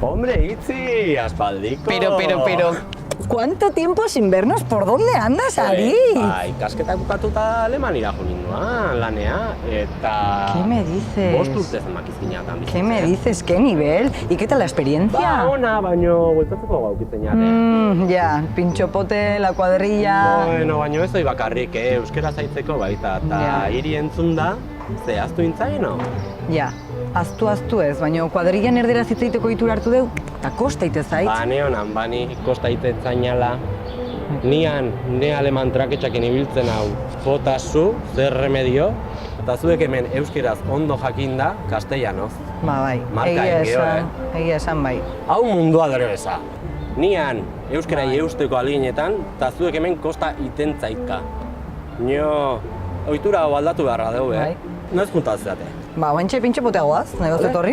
Hombre, Itzi, aspaldiko. Pero, ¿cuánto tiempo sin vernos? ¿Por dónde andas, Ari? Ikasketak bukatuta Alemaniara jo ninduan, lanea, eta... ¿Qué me dices? 5 urte zenbakizinetan bizitzen. ¿Qué me dices? ¿Qué nivel? ¿Y qué tal la experiencia? Ona, baino, bueltatzeko gaukitzen Ya, pintxopote, la cuadrilla... Bueno, baino ez doi bakarrik, euskera zaitzeko baita, eta hiri entzun da, zehaztu intzaino? Ja, aztu ez, baina kuadrillan erderaz hitz egiteko itura hartu deu, eta kosta ite zait. Bane honan, bani, kosta ite zainala. Nian, ne aleman traketxakin ibiltzen hau, jota zu, zer remedio, eta zuek hemen euskeraz ondo jakinda, castellanoz. Ba bai, Marka egia esan bai. Hau mundua derebeza. Nian, euskerai eusteko alinetan, eta zuek hemen kosta iten zaitka. Nio, ohitura hau aldatu beharra dugu, Bai. Noiz juntatzea. Ba, oantxe pintxopotea goaz, nahi gozet horri?